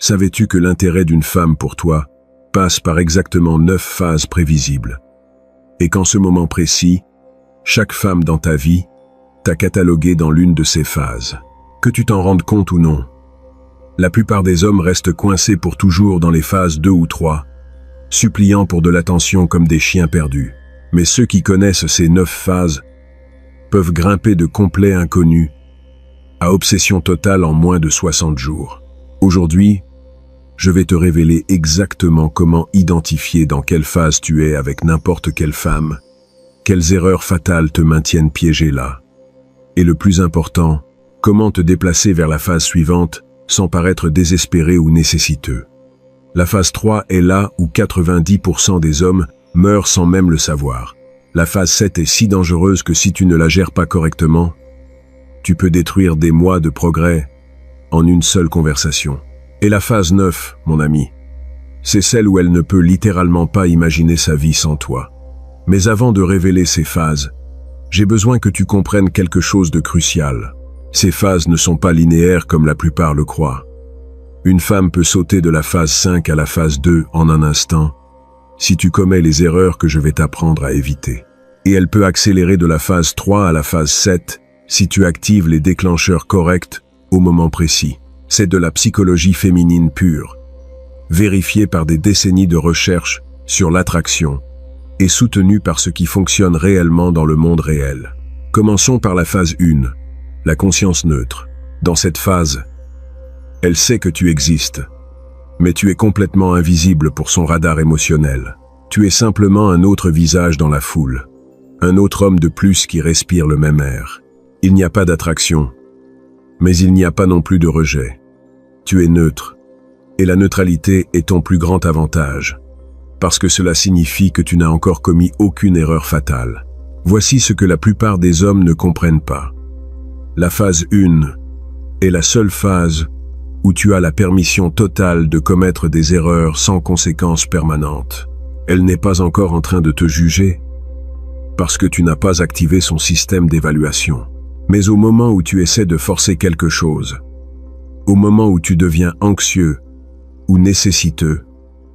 Savais-tu que l'intérêt d'une femme pour toi passe par exactement 9 phases prévisibles? Et qu'en ce moment précis, chaque femme dans ta vie t'a catalogué dans l'une de ces phases. Que tu t'en rendes compte ou non, la plupart des hommes restent coincés pour toujours dans les phases 2 ou 3, suppliant pour de l'attention comme des chiens perdus. Mais ceux qui connaissent ces 9 phases peuvent grimper de complet inconnu à obsession totale en moins de 60 jours. Aujourd'hui, je vais te révéler exactement comment identifier dans quelle phase tu es avec n'importe quelle femme, quelles erreurs fatales te maintiennent piégé là. Et le plus important, comment te déplacer vers la phase suivante sans paraître désespéré ou nécessiteux. La phase 3 est là où 90% des hommes meurent sans même le savoir. La phase 7 est si dangereuse que si tu ne la gères pas correctement, tu peux détruire des mois de progrès en une seule conversation. Et la phase 9, mon ami, c'est celle où elle ne peut littéralement pas imaginer sa vie sans toi. Mais avant de révéler ces phases, j'ai besoin que tu comprennes quelque chose de crucial. Ces phases ne sont pas linéaires comme la plupart le croient. Une femme peut sauter de la phase 5 à la phase 2 en un instant, si tu commets les erreurs que je vais t'apprendre à éviter. Et elle peut accélérer de la phase 3 à la phase 7 si tu actives les déclencheurs corrects au moment précis. C'est de la psychologie féminine pure, vérifiée par des décennies de recherche sur l'attraction et soutenue par ce qui fonctionne réellement dans le monde réel. Commençons par la phase 1, la conscience neutre. Dans cette phase, elle sait que tu existes, mais tu es complètement invisible pour son radar émotionnel. Tu es simplement un autre visage dans la foule, un autre homme de plus qui respire le même air. Il n'y a pas d'attraction, mais il n'y a pas non plus de rejet. Tu es neutre, et la neutralité est ton plus grand avantage, parce que cela signifie que tu n'as encore commis aucune erreur fatale. Voici ce que la plupart des hommes ne comprennent pas. La phase 1 est la seule phase où tu as la permission totale de commettre des erreurs sans conséquences permanentes. Elle n'est pas encore en train de te juger, parce que tu n'as pas activé son système d'évaluation. Mais au moment où tu essaies de forcer quelque chose, au moment où tu deviens anxieux ou nécessiteux,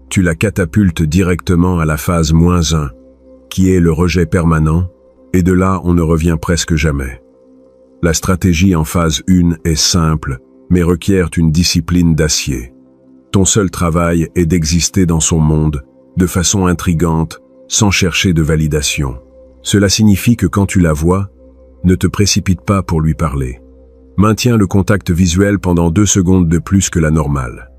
tu la catapultes directement à la phase -1, qui est le rejet permanent, et de là on ne revient presque jamais. La stratégie en phase 1 est simple, mais requiert une discipline d'acier. Ton seul travail est d'exister dans son monde, de façon intrigante, sans chercher de validation. Cela signifie que quand tu la vois, ne te précipite pas pour lui parler. Maintiens le contact visuel pendant 2 secondes de plus que la normale.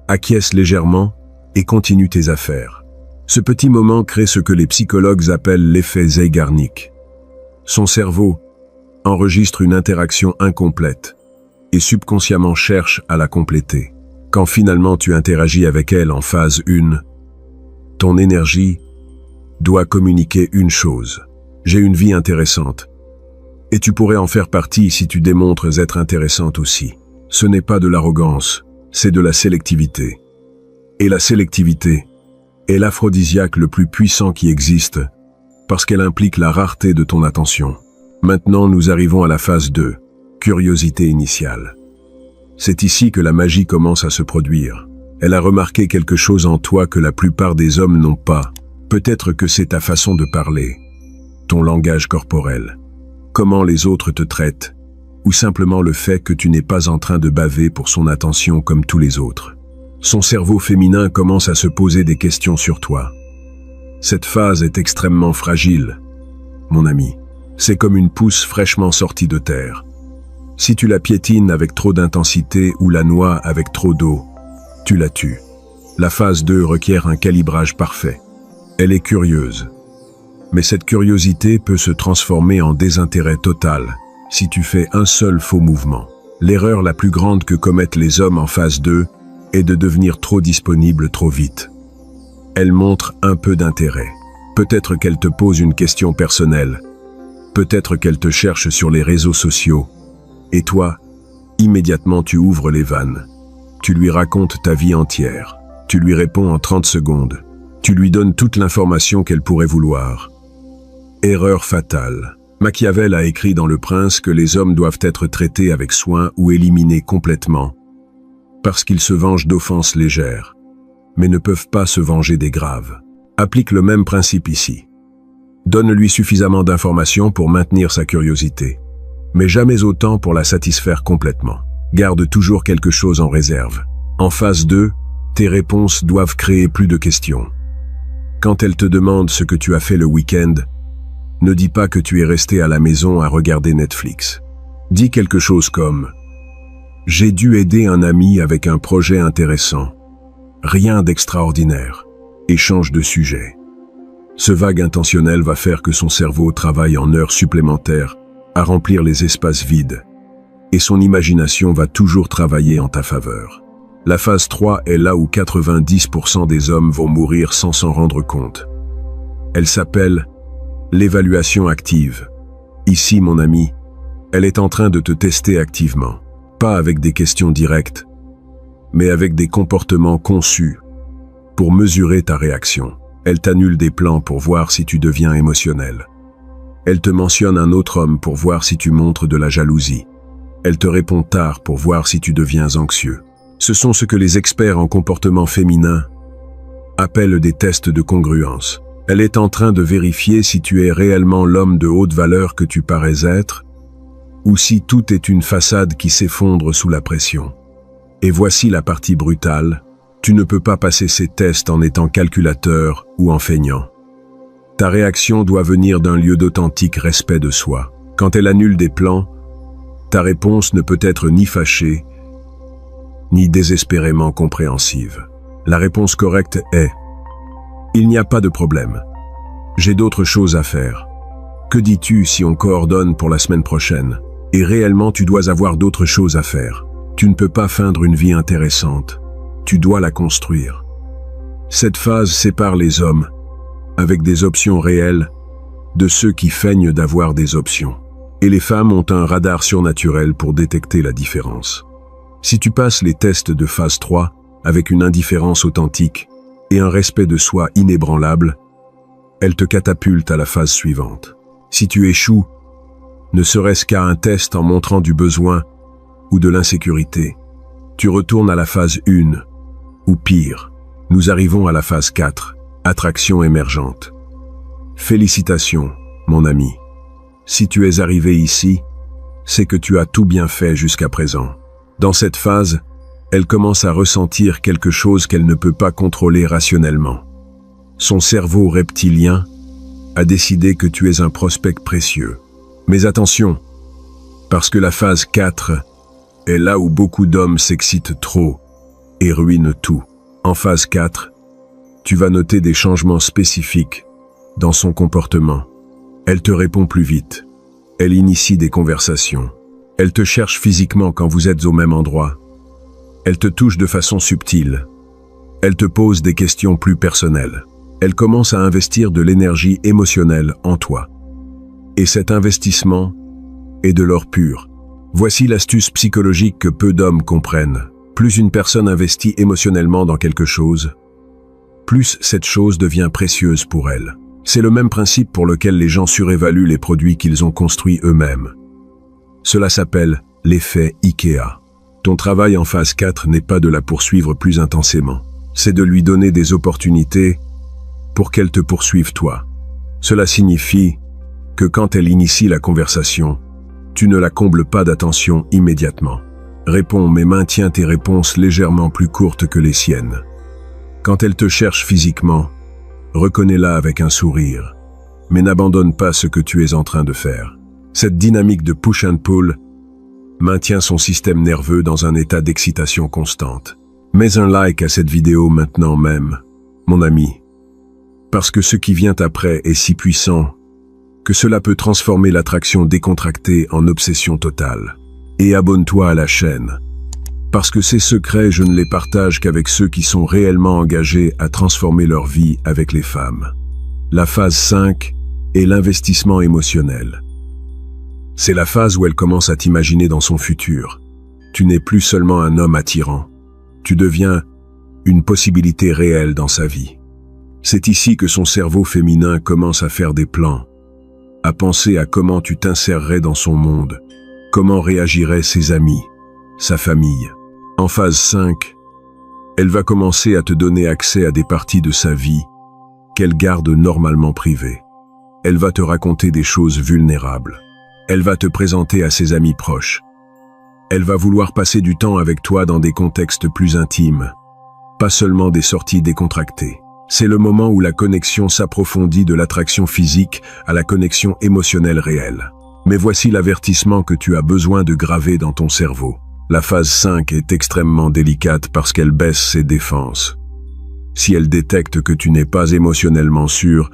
Acquiesce légèrement et continue tes affaires. Ce petit moment crée ce que les psychologues appellent l'effet Zeigarnik. Son cerveau enregistre une interaction incomplète et subconsciemment cherche à la compléter. Quand finalement tu interagis avec elle en phase 1, ton énergie doit communiquer une chose. J'ai une vie intéressante. Et tu pourrais en faire partie si tu démontres être intéressante aussi. Ce n'est pas de l'arrogance, c'est de la sélectivité. Et la sélectivité est l'aphrodisiaque le plus puissant qui existe, parce qu'elle implique la rareté de ton attention. Maintenant, nous arrivons à la phase 2, curiosité initiale. C'est ici que la magie commence à se produire. Elle a remarqué quelque chose en toi que la plupart des hommes n'ont pas. Peut-être que c'est ta façon de parler, ton langage corporel, comment les autres te traitent, ou simplement le fait que tu n'es pas en train de baver pour son attention comme tous les autres. Son cerveau féminin commence à se poser des questions sur toi. Cette phase est extrêmement fragile, mon ami. C'est comme une pousse fraîchement sortie de terre. Si tu la piétines avec trop d'intensité ou la noies avec trop d'eau, tu la tues. La phase 2 requiert un calibrage parfait. Elle est curieuse. Mais cette curiosité peut se transformer en désintérêt total si tu fais un seul faux mouvement. L'erreur la plus grande que commettent les hommes en phase 2 est de devenir trop disponible trop vite. Elle montre un peu d'intérêt. Peut-être qu'elle te pose une question personnelle. Peut-être qu'elle te cherche sur les réseaux sociaux. Et toi, immédiatement tu ouvres les vannes. Tu lui racontes ta vie entière. Tu lui réponds en 30 secondes. Tu lui donnes toute l'information qu'elle pourrait vouloir. Erreur fatale. Machiavel a écrit dans Le Prince que les hommes doivent être traités avec soin ou éliminés complètement. parce qu'ils se vengent d'offenses légères, mais ne peuvent pas se venger des graves. Applique le même principe ici. Donne-lui suffisamment d'informations pour maintenir sa curiosité, mais jamais autant pour la satisfaire complètement. Garde toujours quelque chose en réserve. En phase 2, tes réponses doivent créer plus de questions. Quand elle te demande ce que tu as fait le week-end, ne dis pas que tu es resté à la maison à regarder Netflix. Dis quelque chose comme « J'ai dû aider un ami avec un projet intéressant. Rien d'extraordinaire. » Et change de sujet. Ce vague intentionnel va faire que son cerveau travaille en heures supplémentaires à remplir les espaces vides, et son imagination va toujours travailler en ta faveur. La phase 3 est là où 90% des hommes vont mourir sans s'en rendre compte. Elle s'appelle l'évaluation active. Ici, mon ami, elle est en train de te tester activement, pas avec des questions directes, mais avec des comportements conçus pour mesurer ta réaction. Elle t'annule des plans pour voir si tu deviens émotionnel. Elle te mentionne un autre homme pour voir si tu montres de la jalousie. Elle te répond tard pour voir si tu deviens anxieux. Ce sont ce que les experts en comportement féminin appellent des tests de congruence. Elle est en train de vérifier si tu es réellement l'homme de haute valeur que tu parais être, ou si tout est une façade qui s'effondre sous la pression. Et voici la partie brutale. Tu ne peux pas passer ces tests en étant calculateur ou en feignant. Ta réaction doit venir d'un lieu d'authentique respect de soi. Quand elle annule des plans, ta réponse ne peut être ni fâchée, ni désespérément compréhensive. La réponse correcte est « Il n'y a pas de problème. J'ai d'autres choses à faire. Que dis-tu si on coordonne pour la semaine prochaine? Et réellement, tu dois avoir d'autres choses à faire. Tu ne peux pas feindre une vie intéressante. Tu dois la construire. » Cette phase sépare les hommes, avec des options réelles, de ceux qui feignent d'avoir des options. Et les femmes ont un radar surnaturel pour détecter la différence. Si tu passes les tests de phase 3 avec une indifférence authentique et un respect de soi inébranlable, elle te catapulte à la phase suivante. Si tu échoues, ne serait-ce qu'à un test en montrant du besoin ou de l'insécurité, tu retournes à la phase 1, ou pire, nous arrivons à la phase 4, attraction émergente. Félicitations, mon ami. Si tu es arrivé ici, c'est que tu as tout bien fait jusqu'à présent. Dans cette phase, elle commence à ressentir quelque chose qu'elle ne peut pas contrôler rationnellement. Son cerveau reptilien a décidé que tu es un prospect précieux. Mais attention, parce que la phase 4 est là où beaucoup d'hommes s'excitent trop et ruinent tout. En phase 4, tu vas noter des changements spécifiques dans son comportement. Elle te répond plus vite. Elle initie des conversations. Elle te cherche physiquement quand vous êtes au même endroit. Elle te touche de façon subtile. Elle te pose des questions plus personnelles. Elle commence à investir de l'énergie émotionnelle en toi. Et cet investissement est de l'or pur. Voici l'astuce psychologique que peu d'hommes comprennent. Plus une personne investit émotionnellement dans quelque chose, plus cette chose devient précieuse pour elle. C'est le même principe pour lequel les gens surévaluent les produits qu'ils ont construits eux-mêmes. Cela s'appelle l'effet IKEA. Ton travail en phase 4 n'est pas de la poursuivre plus intensément. C'est de lui donner des opportunités pour qu'elle te poursuive toi. Cela signifie que quand elle initie la conversation, tu ne la combles pas d'attention immédiatement. Réponds mais maintiens tes réponses légèrement plus courtes que les siennes. Quand elle te cherche physiquement, reconnais-la avec un sourire, mais n'abandonne pas ce que tu es en train de faire. Cette dynamique de push and pull maintient son système nerveux dans un état d'excitation constante. Mets un like à cette vidéo maintenant même, mon ami, parce que ce qui vient après est si puissant que cela peut transformer l'attraction décontractée en obsession totale. Et abonne-toi à la chaîne, parce que ces secrets, je ne les partage qu'avec ceux qui sont réellement engagés à transformer leur vie avec les femmes. La phase 5 est l'investissement émotionnel. C'est la phase où elle commence à t'imaginer dans son futur. Tu n'es plus seulement un homme attirant. Tu deviens une possibilité réelle dans sa vie. C'est ici que son cerveau féminin commence à faire des plans, à penser à comment tu t'insérerais dans son monde, comment réagiraient ses amis, sa famille. En phase 5, elle va commencer à te donner accès à des parties de sa vie qu'elle garde normalement privées. Elle va te raconter des choses vulnérables. Elle va te présenter à ses amis proches. Elle va vouloir passer du temps avec toi dans des contextes plus intimes, pas seulement des sorties décontractées. C'est le moment où la connexion s'approfondit de l'attraction physique à la connexion émotionnelle réelle. Mais voici l'avertissement que tu as besoin de graver dans ton cerveau. La phase 5 est extrêmement délicate parce qu'elle baisse ses défenses. Si elle détecte que tu n'es pas émotionnellement sûr,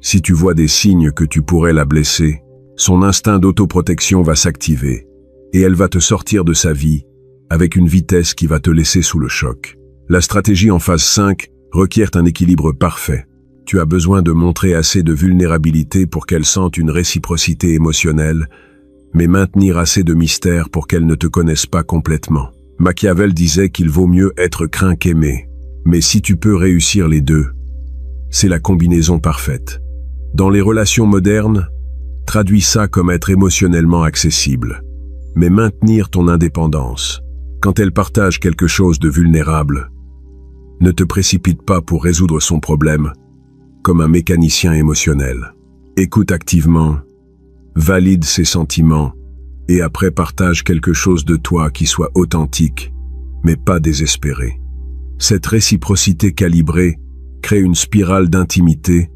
si tu vois des signes que tu pourrais la blesser, son instinct d'autoprotection va s'activer et elle va te sortir de sa vie avec une vitesse qui va te laisser sous le choc. La stratégie en phase 5 requiert un équilibre parfait. Tu as besoin de montrer assez de vulnérabilité pour qu'elle sente une réciprocité émotionnelle, mais maintenir assez de mystère pour qu'elle ne te connaisse pas complètement. Machiavel disait qu'il vaut mieux être craint qu'aimé. Mais si tu peux réussir les deux, c'est la combinaison parfaite. Dans les relations modernes, traduis ça comme être émotionnellement accessible, mais maintenir ton indépendance. Quand elle partage quelque chose de vulnérable, ne te précipite pas pour résoudre son problème, comme un mécanicien émotionnel. Écoute activement, valide ses sentiments, et après partage quelque chose de toi qui soit authentique, mais pas désespéré. Cette réciprocité calibrée crée une spirale d'intimité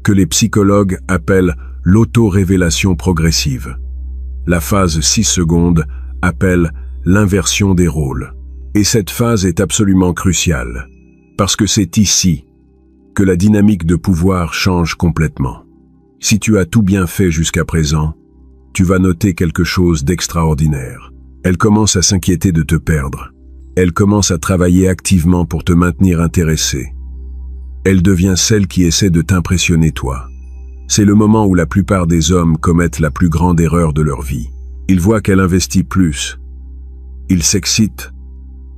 que les psychologues appellent l'auto-révélation progressive. La phase 6 secondes appelle l'inversion des rôles. Et cette phase est absolument cruciale, parce que c'est ici que la dynamique de pouvoir change complètement. Si tu as tout bien fait jusqu'à présent, tu vas noter quelque chose d'extraordinaire. Elle commence à s'inquiéter de te perdre. Elle commence à travailler activement pour te maintenir intéressé. Elle devient celle qui essaie de t'impressionner toi. C'est le moment où la plupart des hommes commettent la plus grande erreur de leur vie. Ils voient qu'elle investit plus. Ils s'excitent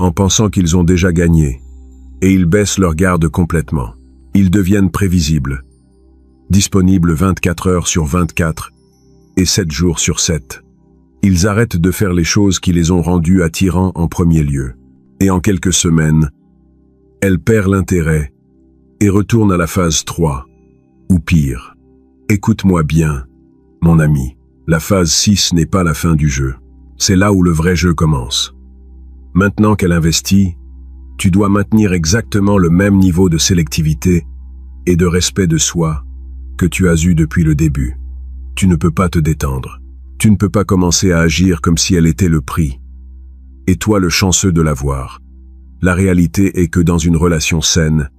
en pensant qu'ils ont déjà gagné, et ils baissent leur garde complètement. Ils deviennent prévisibles, disponibles 24 heures sur 24 et 7 jours sur 7. Ils arrêtent de faire les choses qui les ont rendus attirants en premier lieu. Et en quelques semaines, elle perd l'intérêt et retourne à la phase 3, ou pire. Écoute-moi bien, mon ami, la phase 6 n'est pas la fin du jeu. C'est là où le vrai jeu commence. Maintenant qu'elle investit, tu dois maintenir exactement le même niveau de sélectivité et de respect de soi que tu as eu depuis le début. Tu ne peux pas te détendre. Tu ne peux pas commencer à agir comme si elle était le prix. Et toi le chanceux de l'avoir. La réalité est que dans une relation saine,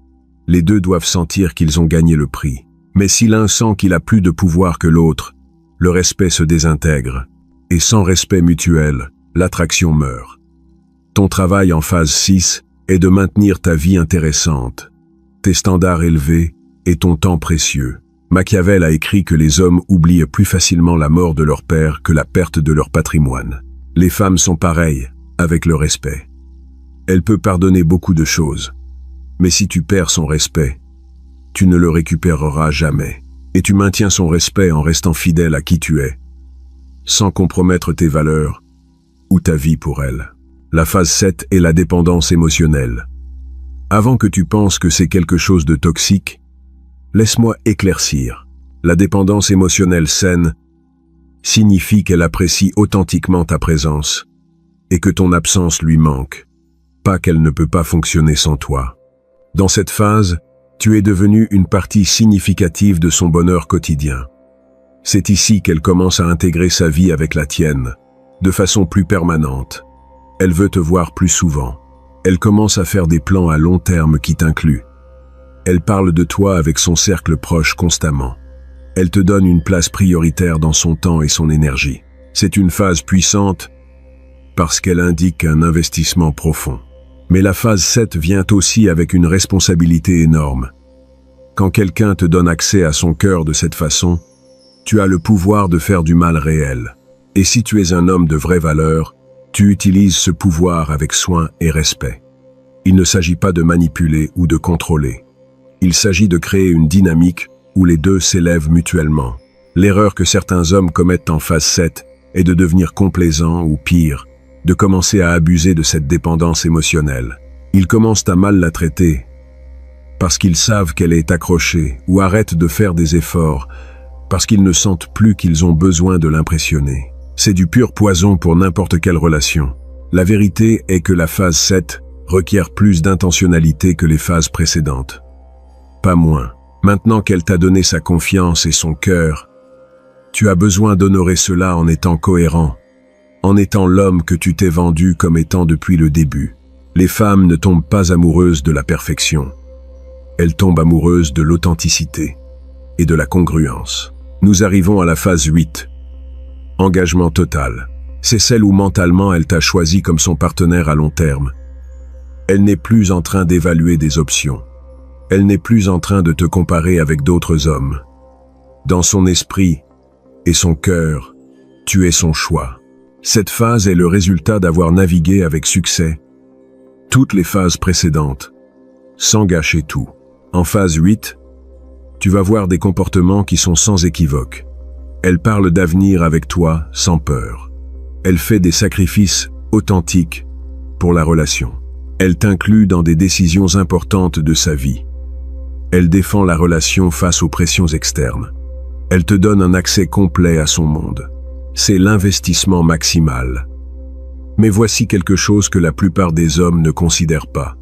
les deux doivent sentir qu'ils ont gagné le prix. Mais si l'un sent qu'il a plus de pouvoir que l'autre, le respect se désintègre. Et sans respect mutuel, l'attraction meurt. Ton travail en phase 6 est de maintenir ta vie intéressante, tes standards élevés et ton temps précieux. Machiavel a écrit que les hommes oublient plus facilement la mort de leur père que la perte de leur patrimoine. Les femmes sont pareilles, avec le respect. Elle peut pardonner beaucoup de choses, mais si tu perds son respect, tu ne le récupéreras jamais. Et tu maintiens son respect en restant fidèle à qui tu es, sans compromettre tes valeurs ou ta vie pour elle. La phase 7 est la dépendance émotionnelle. Avant que tu penses que c'est quelque chose de toxique, laisse-moi éclaircir. La dépendance émotionnelle saine signifie qu'elle apprécie authentiquement ta présence et que ton absence lui manque, pas qu'elle ne peut pas fonctionner sans toi. Dans cette phase, tu es devenu une partie significative de son bonheur quotidien. C'est ici qu'elle commence à intégrer sa vie avec la tienne, de façon plus permanente. Elle veut te voir plus souvent. Elle commence à faire des plans à long terme qui t'incluent. Elle parle de toi avec son cercle proche constamment. Elle te donne une place prioritaire dans son temps et son énergie. C'est une phase puissante parce qu'elle indique un investissement profond. Mais la phase 7 vient aussi avec une responsabilité énorme. Quand quelqu'un te donne accès à son cœur de cette façon, tu as le pouvoir de faire du mal réel. Et si tu es un homme de vraie valeur, tu utilises ce pouvoir avec soin et respect. Il ne s'agit pas de manipuler ou de contrôler. Il s'agit de créer une dynamique où les deux s'élèvent mutuellement. L'erreur que certains hommes commettent en phase 7 est de devenir complaisants ou pire, de commencer à abuser de cette dépendance émotionnelle. Ils commencent à mal la traiter parce qu'ils savent qu'elle est accrochée ou arrêtent de faire des efforts parce qu'ils ne sentent plus qu'ils ont besoin de l'impressionner. C'est du pur poison pour n'importe quelle relation. La vérité est que la phase 7 requiert plus d'intentionnalité que les phases précédentes. Pas moins. Maintenant qu'elle t'a donné sa confiance et son cœur, tu as besoin d'honorer cela en étant cohérent, en étant l'homme que tu t'es vendu comme étant depuis le début. Les femmes ne tombent pas amoureuses de la perfection. Elles tombent amoureuses de l'authenticité et de la congruence. Nous arrivons à la phase 8. Engagement total. C'est celle où mentalement elle t'a choisi comme son partenaire à long terme. Elle n'est plus en train d'évaluer des options. Elle n'est plus en train de te comparer avec d'autres hommes. Dans son esprit et son cœur, tu es son choix. Cette phase est le résultat d'avoir navigué avec succès toutes les phases précédentes, sans gâcher tout. En phase 8, tu vas voir des comportements qui sont sans équivoque. Elle parle d'avenir avec toi sans peur. Elle fait des sacrifices authentiques pour la relation. Elle t'inclut dans des décisions importantes de sa vie. Elle défend la relation face aux pressions externes. Elle te donne un accès complet à son monde. C'est l'investissement maximal. Mais voici quelque chose que la plupart des hommes ne considèrent pas.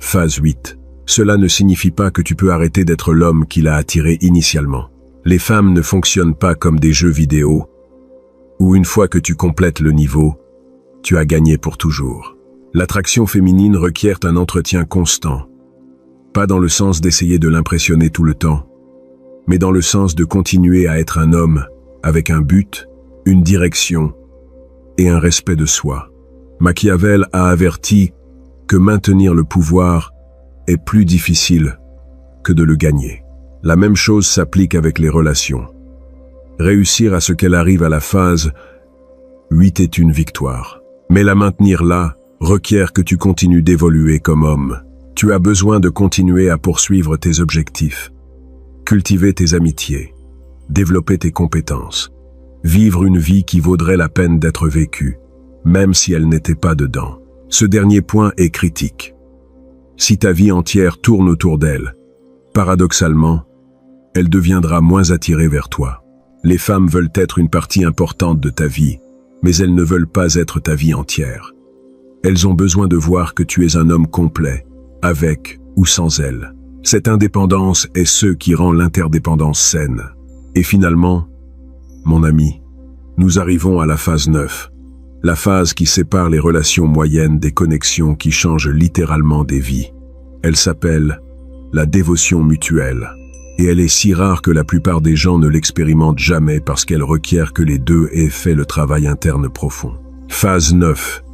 Phase 8. Cela ne signifie pas que tu peux arrêter d'être l'homme qui l'a attiré initialement. Les femmes ne fonctionnent pas comme des jeux vidéo, où une fois que tu complètes le niveau, tu as gagné pour toujours. L'attraction féminine requiert un entretien constant. Pas dans le sens d'essayer de l'impressionner tout le temps, mais dans le sens de continuer à être un homme avec un but, une direction et un respect de soi. Machiavel a averti que maintenir le pouvoir est plus difficile que de le gagner. La même chose s'applique avec les relations. Réussir à ce qu'elle arrive à la phase 8 est une victoire. Mais la maintenir là requiert que tu continues d'évoluer comme homme. Tu as besoin de continuer à poursuivre tes objectifs, cultiver tes amitiés, développer tes compétences, vivre une vie qui vaudrait la peine d'être vécue, même si elle n'était pas dedans. Ce dernier point est critique. Si ta vie entière tourne autour d'elle, paradoxalement, elle deviendra moins attirée vers toi. Les femmes veulent être une partie importante de ta vie, mais elles ne veulent pas être ta vie entière. Elles ont besoin de voir que tu es un homme complet, avec ou sans elles. Cette indépendance est ce qui rend l'interdépendance saine. Et finalement, mon ami, nous arrivons à la phase 9, la phase qui sépare les relations moyennes des connexions qui changent littéralement des vies. Elle s'appelle la dévotion mutuelle. Et elle est si rare que la plupart des gens ne l'expérimentent jamais parce qu'elle requiert que les deux aient fait le travail interne profond. Phase 9.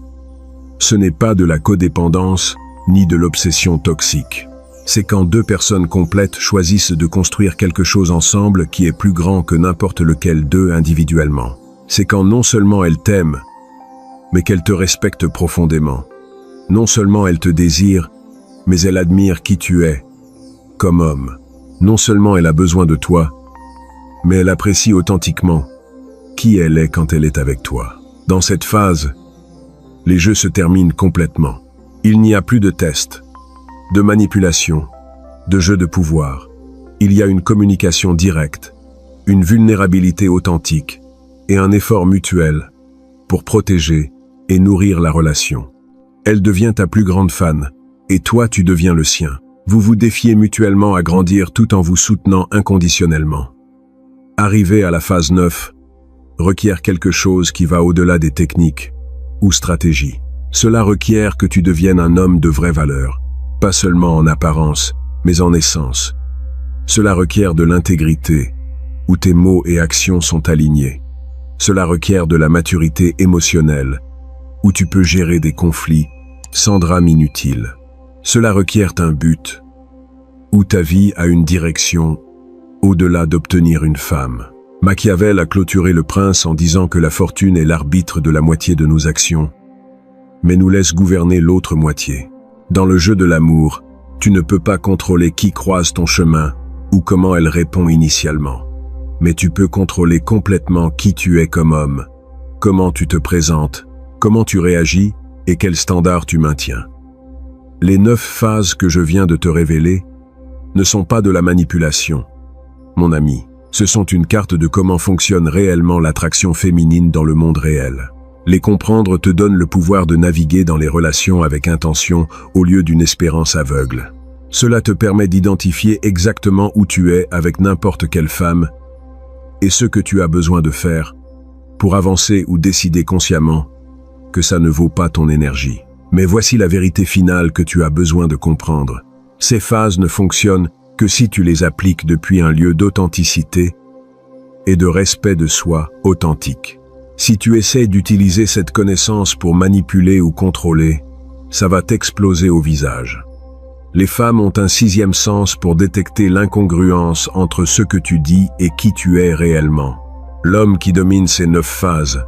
Ce n'est pas de la codépendance ni de l'obsession toxique. C'est quand deux personnes complètes choisissent de construire quelque chose ensemble qui est plus grand que n'importe lequel d'eux individuellement. C'est quand non seulement elle t'aime, mais qu'elle te respecte profondément. Non seulement elle te désire, mais elle admire qui tu es, comme homme. Non seulement elle a besoin de toi, mais elle apprécie authentiquement qui elle est quand elle est avec toi. Dans cette phase, les jeux se terminent complètement. Il n'y a plus de tests, de manipulation, de jeux de pouvoir. Il y a une communication directe, une vulnérabilité authentique et un effort mutuel pour protéger et nourrir la relation. Elle devient ta plus grande fan et toi tu deviens le sien. Vous vous défiez mutuellement à grandir tout en vous soutenant inconditionnellement. Arriver à la phase 9 requiert quelque chose qui va au-delà des techniques ou stratégies. Cela requiert que tu deviennes un homme de vraie valeur, pas seulement en apparence, mais en essence. Cela requiert de l'intégrité, où tes mots et actions sont alignés. Cela requiert de la maturité émotionnelle, où tu peux gérer des conflits sans drame inutile. Cela requiert un but, où ta vie a une direction au-delà d'obtenir une femme. Machiavel a clôturé Le Prince en disant que la fortune est l'arbitre de la moitié de nos actions, mais nous laisse gouverner l'autre moitié. Dans le jeu de l'amour, tu ne peux pas contrôler qui croise ton chemin ou comment elle répond initialement. Mais tu peux contrôler complètement qui tu es comme homme, comment tu te présentes comment tu réagis et quel standard tu maintiens. Les 9 phases que je viens de te révéler ne sont pas de la manipulation, mon ami. Ce sont une carte de comment fonctionne réellement l'attraction féminine dans le monde réel. Les comprendre te donne le pouvoir de naviguer dans les relations avec intention au lieu d'une espérance aveugle. Cela te permet d'identifier exactement où tu es avec n'importe quelle femme et ce que tu as besoin de faire pour avancer ou décider consciemment que ça ne vaut pas ton énergie. Mais voici la vérité finale que tu as besoin de comprendre. Ces phases ne fonctionnent que si tu les appliques depuis un lieu d'authenticité et de respect de soi authentique. Si tu essaies d'utiliser cette connaissance pour manipuler ou contrôler, ça va t'exploser au visage. Les femmes ont un 6e sens pour détecter l'incongruence entre ce que tu dis et qui tu es réellement. L'homme qui domine ces 9 phases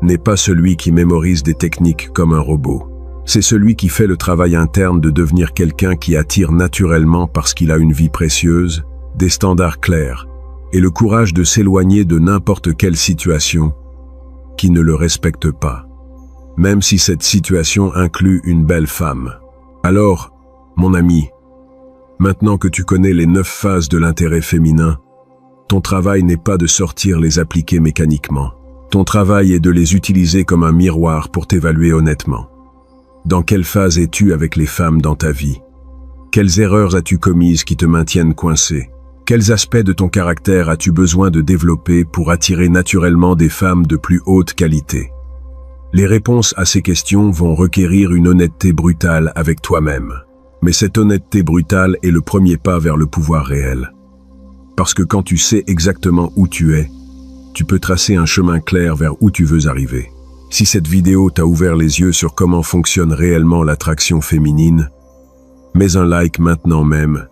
n'est pas celui qui mémorise des techniques comme un robot. C'est celui qui fait le travail interne de devenir quelqu'un qui attire naturellement parce qu'il a une vie précieuse, des standards clairs et le courage de s'éloigner de n'importe quelle situation qui ne le respecte pas, même si cette situation inclut une belle femme. Alors, mon ami, maintenant que tu connais les 9 phases de l'intérêt féminin, ton travail n'est pas de sortir les appliquer mécaniquement. Ton travail est de les utiliser comme un miroir pour t'évaluer honnêtement. Dans quelle phase es-tu avec les femmes dans ta vie? Quelles erreurs as-tu commises qui te maintiennent coincé? Quels aspects de ton caractère as-tu besoin de développer pour attirer naturellement des femmes de plus haute qualité? Les réponses à ces questions vont requérir une honnêteté brutale avec toi-même. Mais cette honnêteté brutale est le premier pas vers le pouvoir réel. Parce que quand tu sais exactement où tu es, tu peux tracer un chemin clair vers où tu veux arriver. Si cette vidéo t'a ouvert les yeux sur comment fonctionne réellement l'attraction féminine, mets un like maintenant même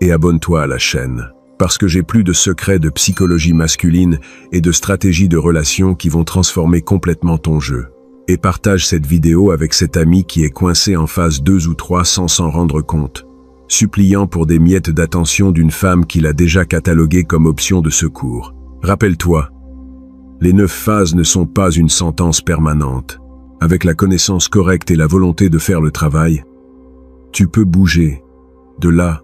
et abonne-toi à la chaîne. Parce que j'ai plus de secrets de psychologie masculine et de stratégies de relations qui vont transformer complètement ton jeu. Et partage cette vidéo avec cet ami qui est coincé en phase 2 ou 3 sans s'en rendre compte, suppliant pour des miettes d'attention d'une femme qu'il a déjà cataloguée comme option de secours. Rappelle-toi, les 9 phases ne sont pas une sentence permanente. Avec la connaissance correcte et la volonté de faire le travail, tu peux bouger de là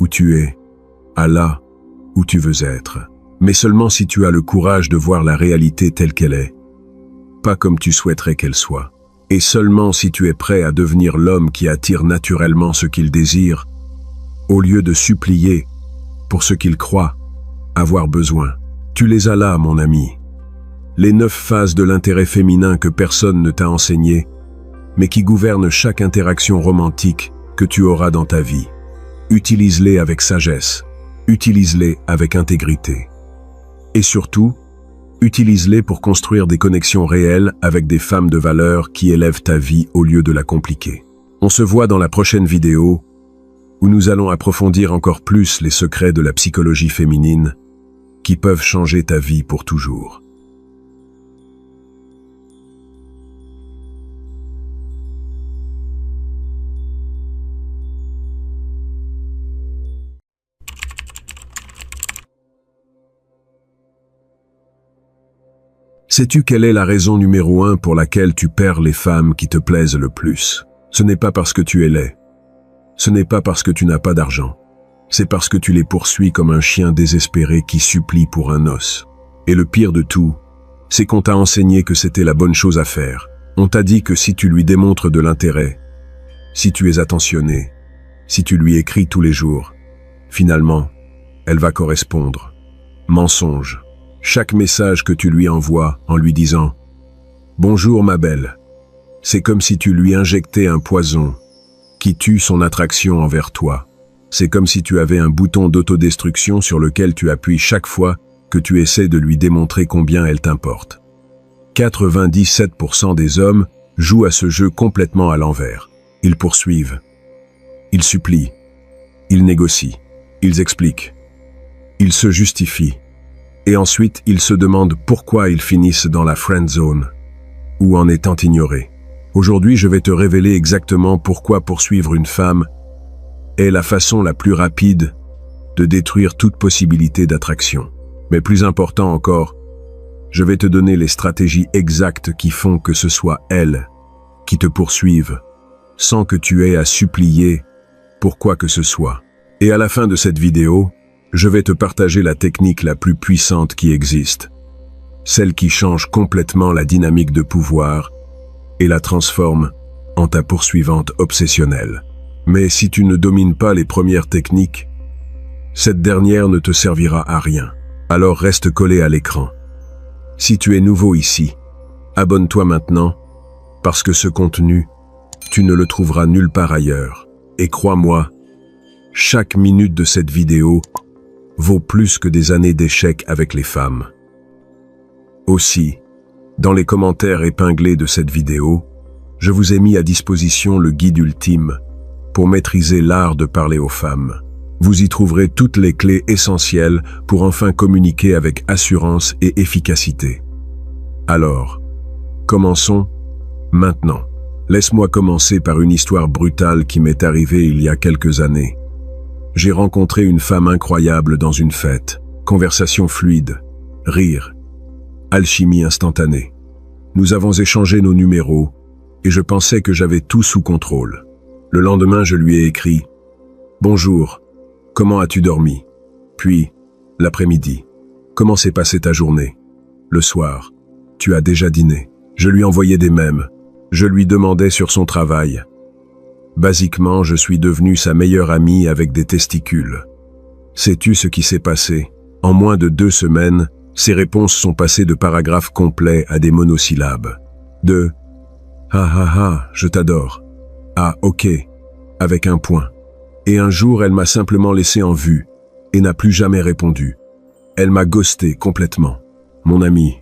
où tu es à là où tu veux être. Mais seulement si tu as le courage de voir la réalité telle qu'elle est, pas comme tu souhaiterais qu'elle soit. Et seulement si tu es prêt à devenir l'homme qui attire naturellement ce qu'il désire, au lieu de supplier pour ce qu'il croit avoir besoin. Tu les as là, mon ami. Les 9 phases de l'intérêt féminin que personne ne t'a enseigné, mais qui gouvernent chaque interaction romantique que tu auras dans ta vie. Utilise-les avec sagesse, utilise-les avec intégrité. Et surtout, utilise-les pour construire des connexions réelles avec des femmes de valeur qui élèvent ta vie au lieu de la compliquer. On se voit dans la prochaine vidéo, où nous allons approfondir encore plus les secrets de la psychologie féminine qui peuvent changer ta vie pour toujours. Sais-tu quelle est la raison numéro 1 pour laquelle tu perds les femmes qui te plaisent le plus? Ce n'est pas parce que tu es laid. Ce n'est pas parce que tu n'as pas d'argent. C'est parce que tu les poursuis comme un chien désespéré qui supplie pour un os. Et le pire de tout, c'est qu'on t'a enseigné que c'était la bonne chose à faire. On t'a dit que si tu lui démontres de l'intérêt, si tu es attentionné, si tu lui écris tous les jours, finalement, elle va correspondre. Mensonge. Chaque message que tu lui envoies en lui disant « Bonjour ma belle », c'est comme si tu lui injectais un poison qui tue son attraction envers toi. C'est comme si tu avais un bouton d'autodestruction sur lequel tu appuies chaque fois que tu essaies de lui démontrer combien elle t'importe. 97% des hommes jouent à ce jeu complètement à l'envers. Ils poursuivent, ils supplient, ils négocient, ils expliquent, ils se justifient. Et ensuite, ils se demandent pourquoi ils finissent dans la friend zone, ou en étant ignorés. Aujourd'hui, je vais te révéler exactement pourquoi poursuivre une femme est la façon la plus rapide de détruire toute possibilité d'attraction. Mais plus important encore, Je vais te donner les stratégies exactes qui font que ce soit elles qui te poursuivent, sans que tu aies à supplier pour quoi que ce soit. Et à la fin de cette vidéo, je vais te partager la technique la plus puissante qui existe, celle qui change complètement la dynamique de pouvoir et la transforme en ta poursuivante obsessionnelle. Mais si tu ne domines pas les premières techniques, cette dernière ne te servira à rien. Alors reste collé à l'écran. Si tu es nouveau ici, abonne-toi maintenant, parce que ce contenu, tu ne le trouveras nulle part ailleurs. Et crois-moi, chaque minute de cette vidéo vaut plus que des années d'échecs avec les femmes. Aussi, dans les commentaires épinglés de cette vidéo, je vous ai mis à disposition le guide ultime pour maîtriser l'art de parler aux femmes. Vous y trouverez toutes les clés essentielles pour enfin communiquer avec assurance et efficacité. Alors, commençons maintenant. Laisse-moi commencer par une histoire brutale qui m'est arrivée il y a quelques années. J'ai rencontré une femme incroyable dans une fête, conversation fluide, rire, alchimie instantanée. Nous avons échangé nos numéros et je pensais que j'avais tout sous contrôle. Le lendemain, je lui ai écrit « Bonjour, comment as-tu dormi ?» Puis, l'après-midi, « Comment s'est passée ta journée ?» Le soir, « Tu as déjà dîné ?» Je lui envoyais des mèmes. Je lui demandais sur son travail. Basiquement, je suis devenu sa meilleure amie avec des testicules. Sais-tu ce qui s'est passé? En moins de 2 semaines, ses réponses sont passées de paragraphes complets à des monosyllabes. De « Ah ah ah, je t'adore » à « Ok » avec un point. Et un jour, elle m'a simplement laissé en vue et n'a plus jamais répondu. Elle m'a ghosté complètement. Mon ami,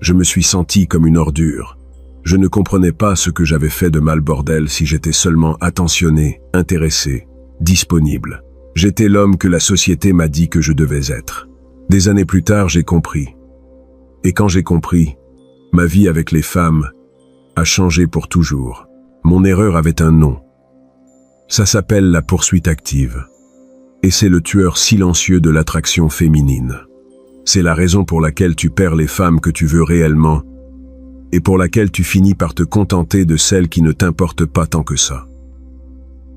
je me suis senti comme une ordure. Je ne comprenais pas ce que j'avais fait de mal bordel si j'étais seulement attentionné, intéressé, disponible. J'étais l'homme que la société m'a dit que je devais être. Des années plus tard, j'ai compris. Et quand j'ai compris, ma vie avec les femmes a changé pour toujours. Mon erreur avait un nom. Ça s'appelle la poursuite active. Et c'est le tueur silencieux de l'attraction féminine. C'est la raison pour laquelle tu perds les femmes que tu veux réellement et pour laquelle tu finis par te contenter de celles qui ne t'importent pas tant que ça.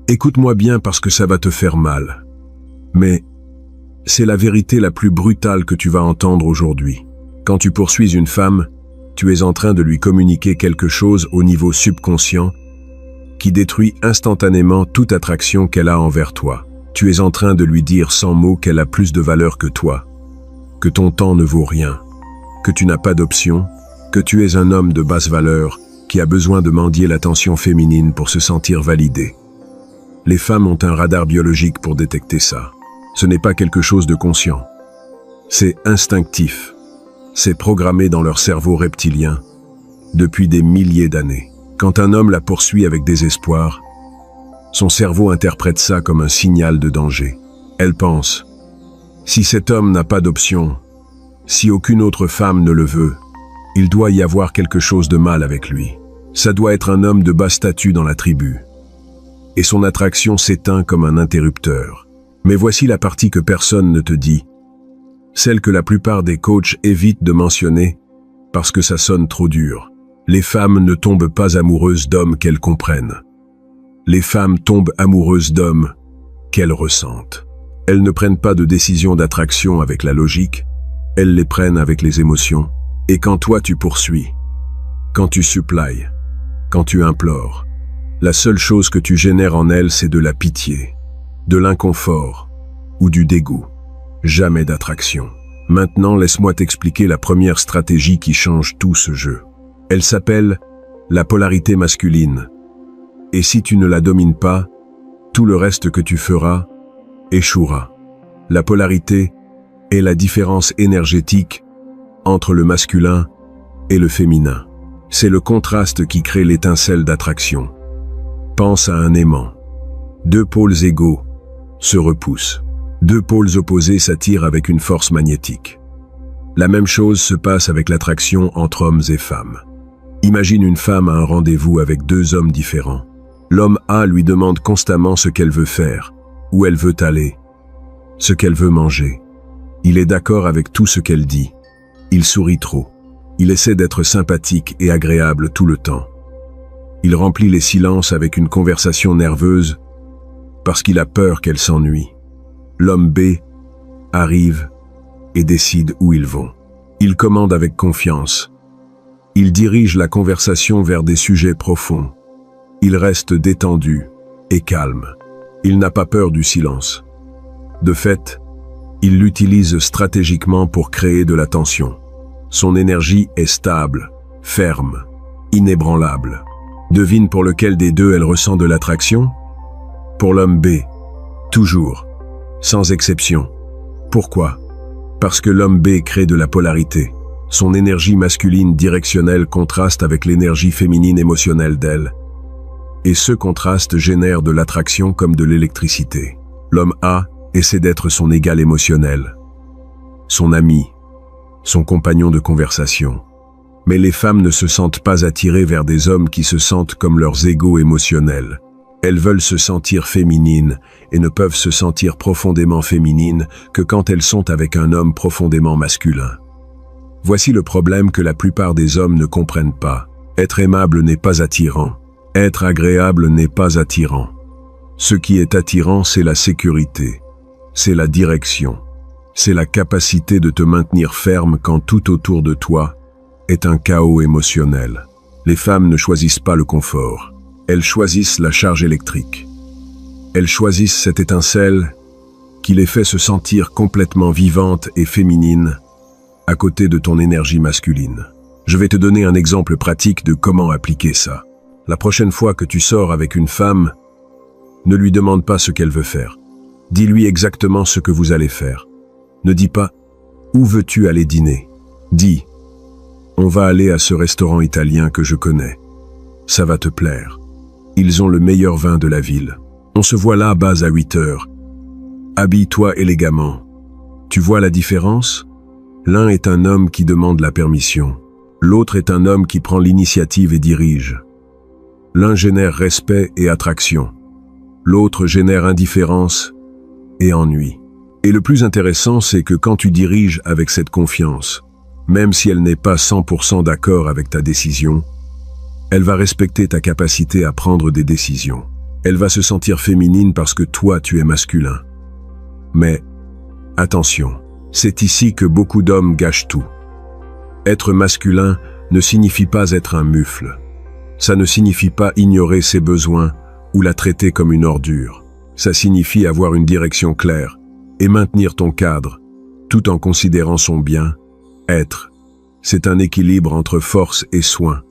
Écoute-moi bien parce que ça va te faire mal. Mais c'est la vérité la plus brutale que tu vas entendre aujourd'hui. Quand tu poursuis une femme, tu es en train de lui communiquer quelque chose au niveau subconscient qui détruit instantanément toute attraction qu'elle a envers toi. Tu es en train de lui dire sans mots qu'elle a plus de valeur que toi, que ton temps ne vaut rien, que tu n'as pas d'option, que tu es un homme de basse valeur qui a besoin de mendier l'attention féminine pour se sentir validé. Les femmes ont un radar biologique pour détecter ça. Ce n'est pas quelque chose de conscient. C'est instinctif. C'est programmé dans leur cerveau reptilien depuis des milliers d'années. Quand un homme la poursuit avec désespoir, son cerveau interprète ça comme un signal de danger. Elle pense, si cet homme n'a pas d'option, si aucune autre femme ne le veut, il doit y avoir quelque chose de mal avec lui. Ça doit être un homme de bas statut dans la tribu. Et son attraction s'éteint comme un interrupteur. Mais voici la partie que personne ne te dit. Celle que la plupart des coachs évitent de mentionner parce que ça sonne trop dur. Les femmes ne tombent pas amoureuses d'hommes qu'elles comprennent. Les femmes tombent amoureuses d'hommes qu'elles ressentent. Elles ne prennent pas de décision d'attraction avec la logique, elles les prennent avec les émotions. Et quand toi tu poursuis, quand tu supplies, quand tu implores, la seule chose que tu génères en elles, c'est de la pitié, de l'inconfort ou du dégoût. Jamais d'attraction. Maintenant, laisse-moi t'expliquer la première stratégie qui change tout ce jeu. Elle s'appelle la polarité masculine. Et si tu ne la domines pas, tout le reste que tu feras échouera. La polarité est la différence énergétique entre le masculin et le féminin. C'est le contraste qui crée l'étincelle d'attraction. Pense à un aimant. 2 pôles égaux se repoussent. 2 pôles opposés s'attirent avec une force magnétique. La même chose se passe avec l'attraction entre hommes et femmes. Imagine une femme à un rendez-vous avec 2 hommes différents. L'homme A lui demande constamment ce qu'elle veut faire, où elle veut aller, ce qu'elle veut manger. Il est d'accord avec tout ce qu'elle dit. Il sourit trop. Il essaie d'être sympathique et agréable tout le temps. Il remplit les silences avec une conversation nerveuse parce qu'il a peur qu'elle s'ennuie. L'homme B arrive et décide où ils vont. Il commande avec confiance. Il dirige la conversation vers des sujets profonds. Il reste détendu et calme. Il n'a pas peur du silence. De fait, il l'utilise stratégiquement pour créer de la tension. Son énergie est stable, ferme, inébranlable. Devine pour lequel des deux elle ressent de l'attraction? Pour l'homme B, toujours, sans exception. Pourquoi? Parce que l'homme B crée de la polarité. Son énergie masculine directionnelle contraste avec l'énergie féminine émotionnelle d'elle. Et ce contraste génère de l'attraction comme de l'électricité. L'homme A essaie d'être son égal émotionnel, son ami, son compagnon de conversation. Mais les femmes ne se sentent pas attirées vers des hommes qui se sentent comme leurs égaux émotionnels. Elles veulent se sentir féminines et ne peuvent se sentir profondément féminines que quand elles sont avec un homme profondément masculin. Voici le problème que la plupart des hommes ne comprennent pas. Être aimable n'est pas attirant. Être agréable n'est pas attirant. Ce qui est attirant, c'est la sécurité. C'est la direction. C'est la capacité de te maintenir ferme quand tout autour de toi est un chaos émotionnel. Les femmes ne choisissent pas le confort. Elles choisissent la charge électrique. Elles choisissent cette étincelle qui les fait se sentir complètement vivantes et féminines à côté de ton énergie masculine. Je vais te donner un exemple pratique de comment appliquer ça. La prochaine fois que tu sors avec une femme, ne lui demande pas ce qu'elle veut faire. Dis-lui exactement ce que vous allez faire. Ne dis pas « Où veux-tu aller dîner ?» Dis « On va aller à ce restaurant italien que je connais. Ça va te plaire. Ils ont le meilleur vin de la ville. On se voit là bas à 8 heures. Habille-toi élégamment. » Tu vois la différence? L'un est un homme qui demande la permission. L'autre est un homme qui prend l'initiative et dirige. L'un génère respect et attraction. L'autre génère indifférence et ennui. Et le plus intéressant, c'est que quand tu diriges avec cette confiance, même si elle n'est pas 100% d'accord avec ta décision, elle va respecter ta capacité à prendre des décisions. Elle va se sentir féminine parce que toi, tu es masculin. Mais, attention, c'est ici que beaucoup d'hommes gâchent tout. Être masculin ne signifie pas être un mufle. Ça ne signifie pas ignorer ses besoins ou la traiter comme une ordure. Ça signifie avoir une direction claire et maintenir ton cadre, tout en considérant son bien, être. C'est un équilibre entre force et soin,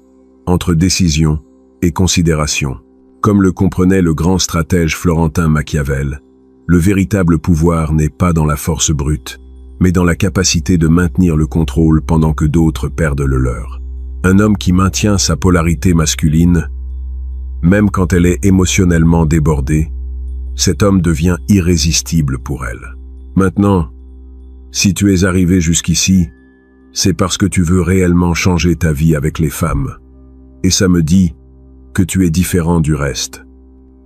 entre décision et considération. Comme le comprenait le grand stratège Florentin Machiavel, le véritable pouvoir n'est pas dans la force brute, mais dans la capacité de maintenir le contrôle pendant que d'autres perdent le leur. Un homme qui maintient sa polarité masculine, même quand elle est émotionnellement débordée, cet homme devient irrésistible pour elle. Maintenant, si tu es arrivé jusqu'ici, c'est parce que tu veux réellement changer ta vie avec les femmes. Et ça me dit que tu es différent du reste.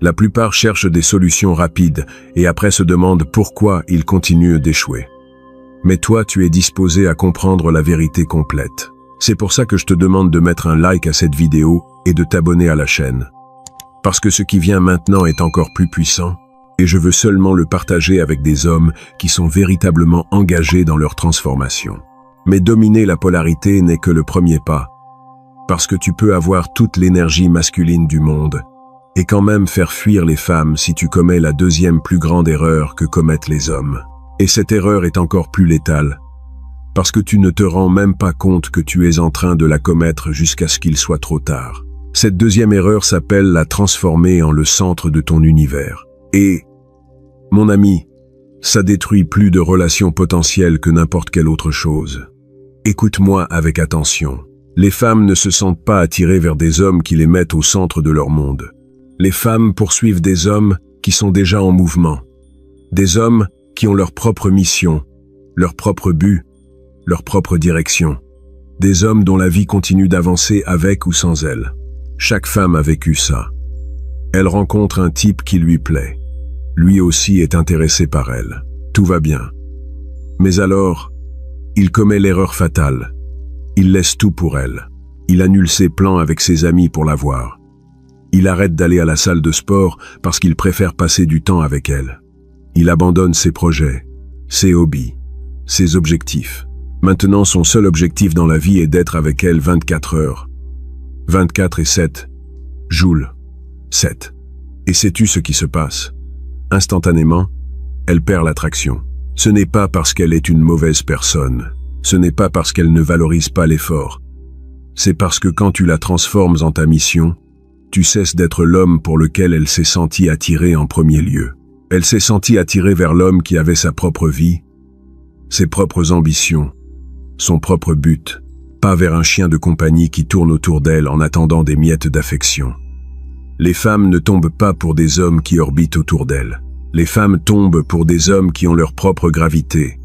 La plupart cherchent des solutions rapides et après se demandent pourquoi ils continuent d'échouer. Mais toi, tu es disposé à comprendre la vérité complète. C'est pour ça que je te demande de mettre un like à cette vidéo et de t'abonner à la chaîne. Parce que ce qui vient maintenant est encore plus puissant, et je veux seulement le partager avec des hommes qui sont véritablement engagés dans leur transformation. Mais dominer la polarité n'est que le premier pas, parce que tu peux avoir toute l'énergie masculine du monde, et quand même faire fuir les femmes si tu commets la deuxième plus grande erreur que commettent les hommes. Et cette erreur est encore plus létale, parce que tu ne te rends même pas compte que tu es en train de la commettre jusqu'à ce qu'il soit trop tard. Cette deuxième erreur s'appelle la transformer en le centre de ton univers. Et, mon ami, ça détruit plus de relations potentielles que n'importe quelle autre chose. Écoute-moi avec attention. Les femmes ne se sentent pas attirées vers des hommes qui les mettent au centre de leur monde. Les femmes poursuivent des hommes qui sont déjà en mouvement. Des hommes qui ont leur propre mission, leur propre but, leur propre direction. Des hommes dont la vie continue d'avancer avec ou sans elles. Chaque femme a vécu ça. Elle rencontre un type qui lui plaît. Lui aussi est intéressé par elle. Tout va bien. Mais alors, il commet l'erreur fatale. Il laisse tout pour elle. Il annule ses plans avec ses amis pour la voir. Il arrête d'aller à la salle de sport parce qu'il préfère passer du temps avec elle. Il abandonne ses projets, ses hobbies, ses objectifs. Maintenant, son seul objectif dans la vie est d'être avec elle 24 heures. 24 et 7. Joule. 7. Et sais-tu ce qui se passe? Instantanément, elle perd l'attraction. Ce n'est pas parce qu'elle est une mauvaise personne. Ce n'est pas parce qu'elle ne valorise pas l'effort. C'est parce que quand tu la transformes en ta mission, tu cesses d'être l'homme pour lequel elle s'est sentie attirée en premier lieu. Elle s'est sentie attirée vers l'homme qui avait sa propre vie, ses propres ambitions, son propre but, pas vers un chien de compagnie qui tourne autour d'elle en attendant des miettes d'affection. Les femmes ne tombent pas pour des hommes qui orbitent autour d'elles. Les femmes tombent pour des hommes qui ont leur propre gravité,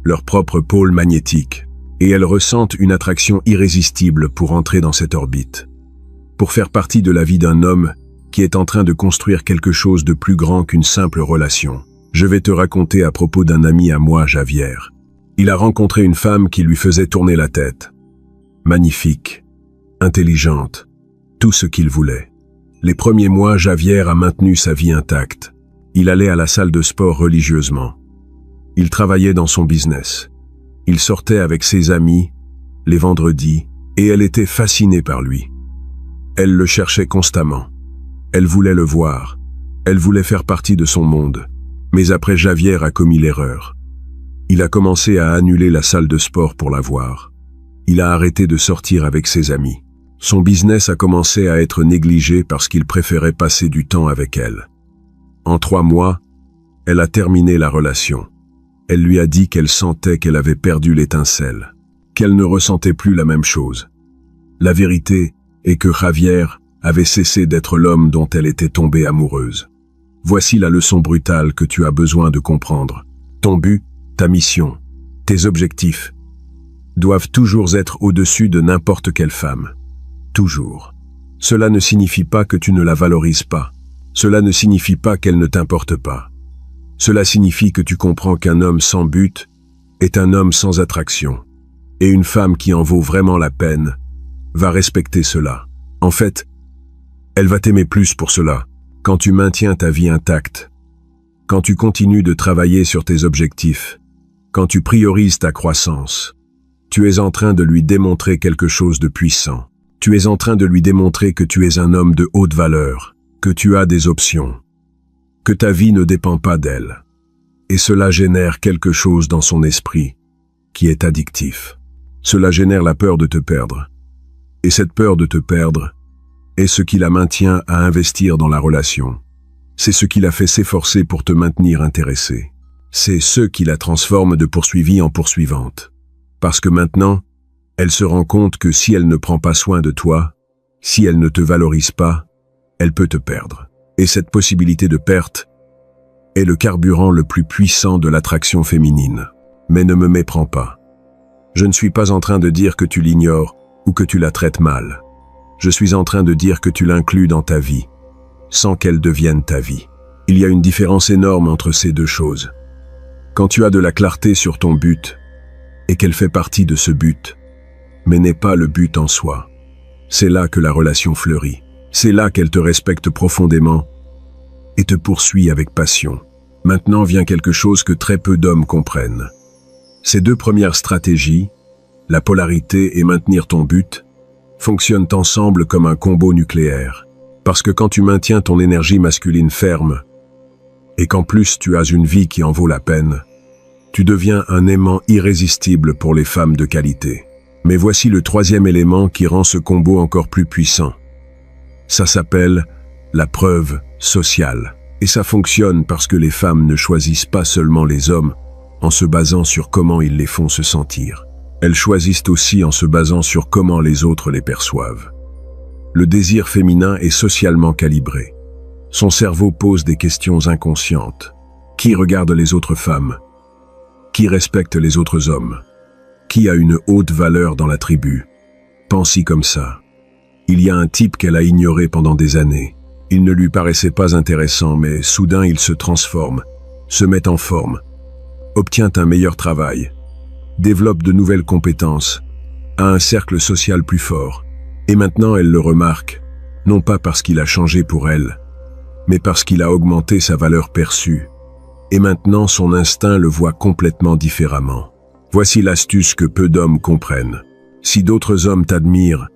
leur propre pôle magnétique, et elles ressentent une attraction irrésistible pour entrer dans cette orbite, pour faire partie de la vie d'un homme qui est en train de construire quelque chose de plus grand qu'une simple relation. Je vais te raconter à propos d'un ami à moi, Javier. Il a rencontré une femme qui lui faisait tourner la tête. Magnifique, intelligente, tout ce qu'il voulait. Les premiers mois, Javier a maintenu sa vie intacte. Il allait à la salle de sport religieusement. Il travaillait dans son business. Il sortait avec ses amis, les vendredis, et elle était fascinée par lui. Elle le cherchait constamment. Elle voulait le voir. Elle voulait faire partie de son monde. Mais après, Javier a commis l'erreur. Il a commencé à annuler la salle de sport pour la voir. Il a arrêté de sortir avec ses amis. Son business a commencé à être négligé parce qu'il préférait passer du temps avec elle. En 3 mois, elle a terminé la relation. Elle lui a dit qu'elle sentait qu'elle avait perdu l'étincelle, qu'elle ne ressentait plus la même chose. La vérité est que Javier avait cessé d'être l'homme dont elle était tombée amoureuse. Voici la leçon brutale que tu as besoin de comprendre. Ton but, ta mission, tes objectifs doivent toujours être au-dessus de n'importe quelle femme. Toujours. Cela ne signifie pas que tu ne la valorises pas. Cela ne signifie pas qu'elle ne t'importe pas. Cela signifie que tu comprends qu'un homme sans but est un homme sans attraction. Et une femme qui en vaut vraiment la peine va respecter cela. En fait, elle va t'aimer plus pour cela. Quand tu maintiens ta vie intacte, quand tu continues de travailler sur tes objectifs, quand tu priorises ta croissance, tu es en train de lui démontrer quelque chose de puissant. Tu es en train de lui démontrer que tu es un homme de haute valeur, que tu as des options, que ta vie ne dépend pas d'elle. Et cela génère quelque chose dans son esprit qui est addictif. Cela génère la peur de te perdre. Et cette peur de te perdre est ce qui la maintient à investir dans la relation. C'est ce qui la fait s'efforcer pour te maintenir intéressé. C'est ce qui la transforme de poursuivie en poursuivante. Parce que maintenant, elle se rend compte que si elle ne prend pas soin de toi, si elle ne te valorise pas, elle peut te perdre. Et cette possibilité de perte est le carburant le plus puissant de l'attraction féminine. Mais ne me méprends pas. Je ne suis pas en train de dire que tu l'ignores ou que tu la traites mal. Je suis en train de dire que tu l'inclus dans ta vie, sans qu'elle devienne ta vie. Il y a une différence énorme entre ces deux choses. Quand tu as de la clarté sur ton but, et qu'elle fait partie de ce but, mais n'est pas le but en soi, c'est là que la relation fleurit. C'est là qu'elle te respecte profondément et te poursuit avec passion. Maintenant vient quelque chose que très peu d'hommes comprennent. Ces 2 premières stratégies, la polarité et maintenir ton but, fonctionnent ensemble comme un combo nucléaire. Parce que quand tu maintiens ton énergie masculine ferme, et qu'en plus tu as une vie qui en vaut la peine, tu deviens un aimant irrésistible pour les femmes de qualité. Mais voici le 3e élément qui rend ce combo encore plus puissant. Ça s'appelle la preuve sociale. Et ça fonctionne parce que les femmes ne choisissent pas seulement les hommes en se basant sur comment ils les font se sentir. Elles choisissent aussi en se basant sur comment les autres les perçoivent. Le désir féminin est socialement calibré. Son cerveau pose des questions inconscientes. Qui regarde les autres femmes? Qui respecte les autres hommes? Qui a une haute valeur dans la tribu? Pense-y comme ça. Il y a un type qu'elle a ignoré pendant des années. Il ne lui paraissait pas intéressant, mais soudain il se transforme, se met en forme, obtient un meilleur travail, développe de nouvelles compétences, a un cercle social plus fort. Et maintenant elle le remarque, non pas parce qu'il a changé pour elle, mais parce qu'il a augmenté sa valeur perçue. Et maintenant son instinct le voit complètement différemment. Voici l'astuce que peu d'hommes comprennent. Si d'autres hommes t'admirent,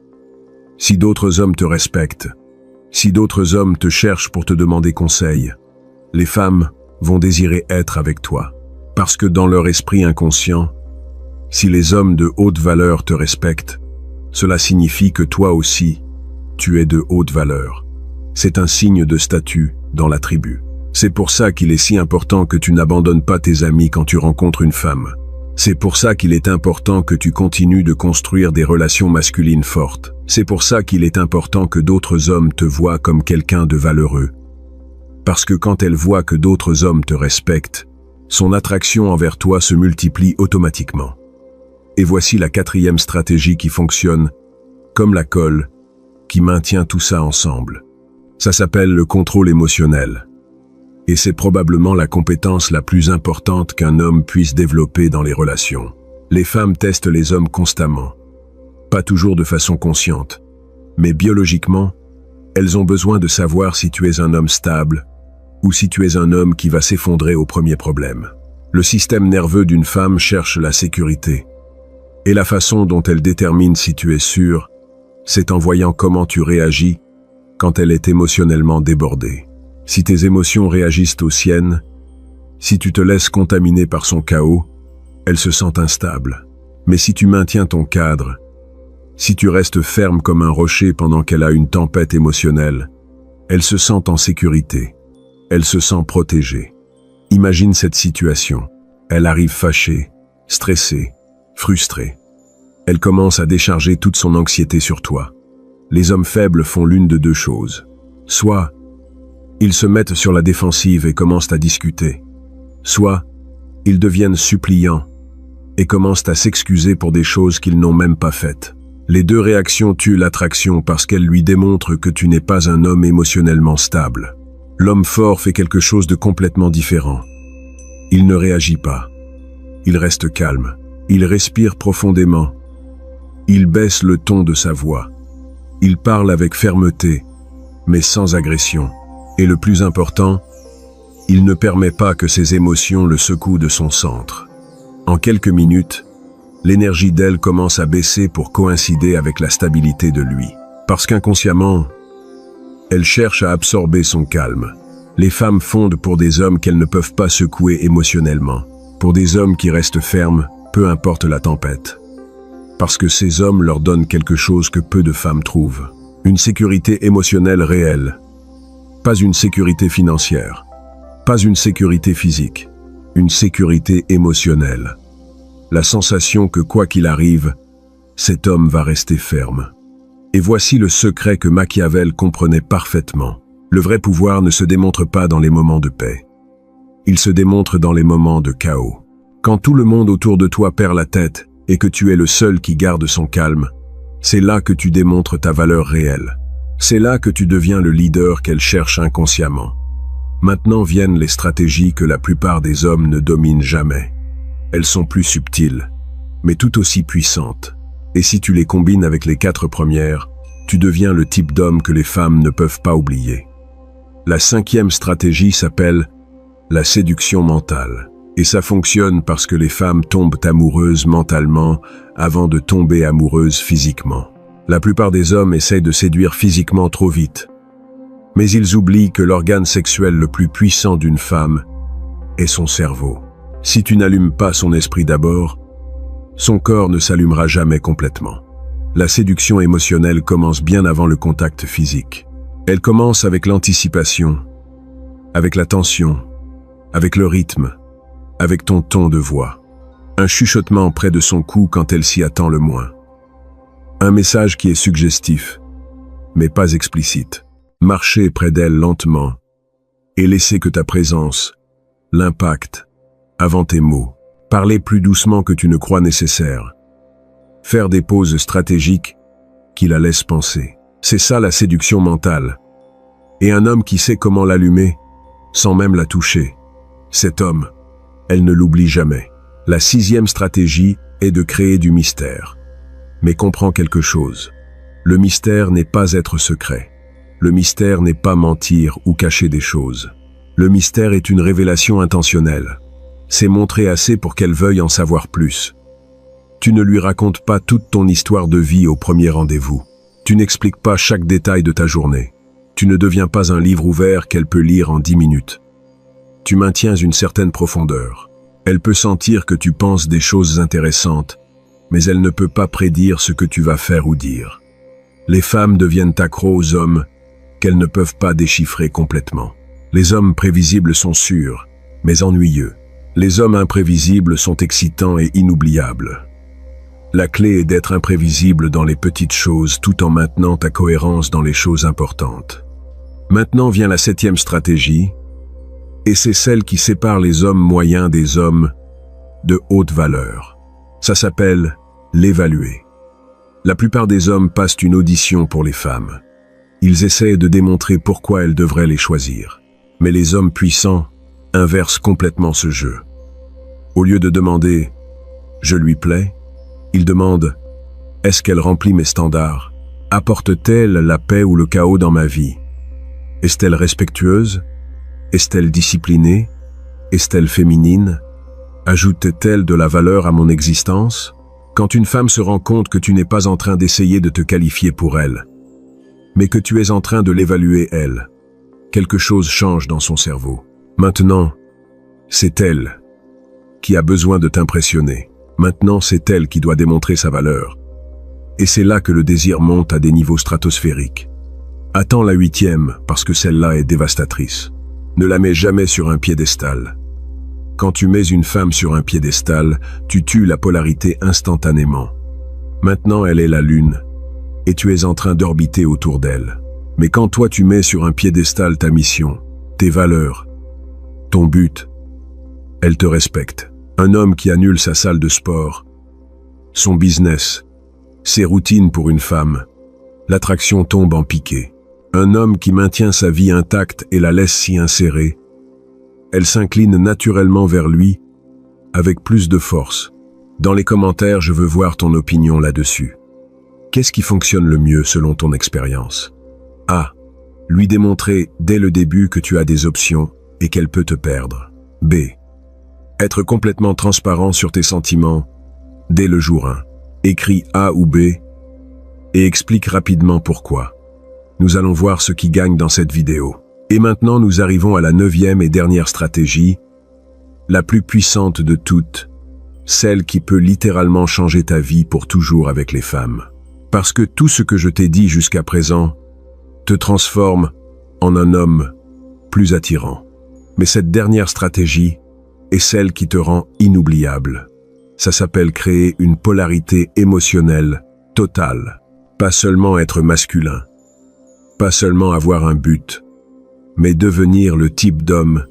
si d'autres hommes te respectent, si d'autres hommes te cherchent pour te demander conseil, les femmes vont désirer être avec toi. Parce que dans leur esprit inconscient, si les hommes de haute valeur te respectent, cela signifie que toi aussi, tu es de haute valeur. C'est un signe de statut dans la tribu. C'est pour ça qu'il est si important que tu n'abandonnes pas tes amis quand tu rencontres une femme. C'est pour ça qu'il est important que tu continues de construire des relations masculines fortes. C'est pour ça qu'il est important que d'autres hommes te voient comme quelqu'un de valeureux. Parce que quand elle voit que d'autres hommes te respectent, son attraction envers toi se multiplie automatiquement. Et voici la 4e stratégie qui fonctionne comme la colle, qui maintient tout ça ensemble. Ça s'appelle le contrôle émotionnel. Et c'est probablement la compétence la plus importante qu'un homme puisse développer dans les relations. Les femmes testent les hommes constamment. Pas toujours de façon consciente, mais biologiquement, elles ont besoin de savoir si tu es un homme stable ou si tu es un homme qui va s'effondrer au premier problème. Le système nerveux d'une femme cherche la sécurité. Et la façon dont elle détermine si tu es sûr, c'est en voyant comment tu réagis quand elle est émotionnellement débordée. Si tes émotions réagissent aux siennes, si tu te laisses contaminer par son chaos, elle se sent instable. Mais si tu maintiens ton cadre, si tu restes ferme comme un rocher pendant qu'elle a une tempête émotionnelle, elle se sent en sécurité. Elle se sent protégée. Imagine cette situation. Elle arrive fâchée, stressée, frustrée. Elle commence à décharger toute son anxiété sur toi. Les hommes faibles font l'une de deux choses. Soit ils se mettent sur la défensive et commencent à discuter. Soit ils deviennent suppliants et commencent à s'excuser pour des choses qu'ils n'ont même pas faites. Les deux réactions tuent l'attraction parce qu'elles lui démontrent que tu n'es pas un homme émotionnellement stable. L'homme fort fait quelque chose de complètement différent. Il ne réagit pas. Il reste calme. Il respire profondément. Il baisse le ton de sa voix. Il parle avec fermeté, mais sans agression. Et le plus important, il ne permet pas que ses émotions le secouent de son centre. En quelques minutes, l'énergie d'elle commence à baisser pour coïncider avec la stabilité de lui. Parce qu'inconsciemment, elle cherche à absorber son calme. Les femmes fondent pour des hommes qu'elles ne peuvent pas secouer émotionnellement. Pour des hommes qui restent fermes, peu importe la tempête. Parce que ces hommes leur donnent quelque chose que peu de femmes trouvent. Une sécurité émotionnelle réelle. Pas une sécurité financière. Pas une sécurité physique. Une sécurité émotionnelle. La sensation que quoi qu'il arrive, cet homme va rester ferme. Et voici le secret que Machiavel comprenait parfaitement. Le vrai pouvoir ne se démontre pas dans les moments de paix. Il se démontre dans les moments de chaos. Quand tout le monde autour de toi perd la tête et que tu es le seul qui garde son calme, c'est là que tu démontres ta valeur réelle. C'est là que tu deviens le leader qu'elle cherche inconsciemment. Maintenant viennent les stratégies que la plupart des hommes ne dominent jamais. Elles sont plus subtiles, mais tout aussi puissantes. Et si tu les combines avec les 4 premières, tu deviens le type d'homme que les femmes ne peuvent pas oublier. La 5e stratégie s'appelle la séduction mentale. Et ça fonctionne parce que les femmes tombent amoureuses mentalement avant de tomber amoureuses physiquement. La plupart des hommes essayent de séduire physiquement trop vite. Mais ils oublient que l'organe sexuel le plus puissant d'une femme est son cerveau. Si tu n'allumes pas son esprit d'abord, son corps ne s'allumera jamais complètement. La séduction émotionnelle commence bien avant le contact physique. Elle commence avec l'anticipation, avec la tension, avec le rythme, avec ton ton de voix. Un chuchotement près de son cou quand elle s'y attend le moins. Un message qui est suggestif, mais pas explicite. Marcher près d'elle lentement et laisser que ta présence l'impacte avant tes mots. Parler plus doucement que tu ne crois nécessaire. Faire des pauses stratégiques qui la laissent penser. C'est ça la séduction mentale. Et un homme qui sait comment l'allumer, sans même la toucher. Cet homme, elle ne l'oublie jamais. La 6e stratégie est de créer du mystère. Mais comprends quelque chose. Le mystère n'est pas être secret. Le mystère n'est pas mentir ou cacher des choses. Le mystère est une révélation intentionnelle. C'est montrer assez pour qu'elle veuille en savoir plus. Tu ne lui racontes pas toute ton histoire de vie au premier rendez-vous. Tu n'expliques pas chaque détail de ta journée. Tu ne deviens pas un livre ouvert qu'elle peut lire en 10 minutes. Tu maintiens une certaine profondeur. Elle peut sentir que tu penses des choses intéressantes, mais elle ne peut pas prédire ce que tu vas faire ou dire. Les femmes deviennent accros aux hommes qu'elles ne peuvent pas déchiffrer complètement. Les hommes prévisibles sont sûrs, mais ennuyeux. Les hommes imprévisibles sont excitants et inoubliables. La clé est d'être imprévisible dans les petites choses tout en maintenant ta cohérence dans les choses importantes. Maintenant vient la 7e stratégie, et c'est celle qui sépare les hommes moyens des hommes de haute valeur. Ça s'appelle l'évaluer. La plupart des hommes passent une audition pour les femmes. Ils essaient de démontrer pourquoi elles devraient les choisir. Mais les hommes puissants inversent complètement ce jeu. Au lieu de demander « je lui plais », ils demandent « est-ce qu'elle remplit mes standards? Apporte-t-elle la paix ou le chaos dans ma vie? Est-elle respectueuse? Est-elle disciplinée? Est-elle féminine? Ajoute-t-elle de la valeur à mon existence? » Quand une femme se rend compte que tu n'es pas en train d'essayer de te qualifier pour elle, mais que tu es en train de l'évaluer elle, quelque chose change dans son cerveau. Maintenant, c'est elle qui a besoin de t'impressionner. Maintenant, c'est elle qui doit démontrer sa valeur. Et c'est là que le désir monte à des niveaux stratosphériques. Attends la 8e, parce que celle-là est dévastatrice. Ne la mets jamais sur un piédestal. Quand tu mets une femme sur un piédestal, tu tues la polarité instantanément. Maintenant, elle est la lune, et tu es en train d'orbiter autour d'elle. Mais quand toi tu mets sur un piédestal ta mission, tes valeurs, ton but, elle te respecte. Un homme qui annule sa salle de sport, son business, ses routines pour une femme, l'attraction tombe en piqué. Un homme qui maintient sa vie intacte et la laisse s'y insérer, elle s'incline naturellement vers lui, avec plus de force. Dans les commentaires, je veux voir ton opinion là-dessus. Qu'est-ce qui fonctionne le mieux selon ton expérience? A. Lui démontrer dès le début que tu as des options et qu'elle peut te perdre. B. Être complètement transparent sur tes sentiments dès le jour 1. Écris A ou B et explique rapidement pourquoi. Nous allons voir ce qui gagne dans cette vidéo. Et maintenant, nous arrivons à la 9e et dernière stratégie, la plus puissante de toutes, celle qui peut littéralement changer ta vie pour toujours avec les femmes. Parce que tout ce que je t'ai dit jusqu'à présent te transforme en un homme plus attirant. Mais cette dernière stratégie est celle qui te rend inoubliable. Ça s'appelle créer une polarité émotionnelle totale. Pas seulement être masculin, pas seulement avoir un but, mais devenir le type d'homme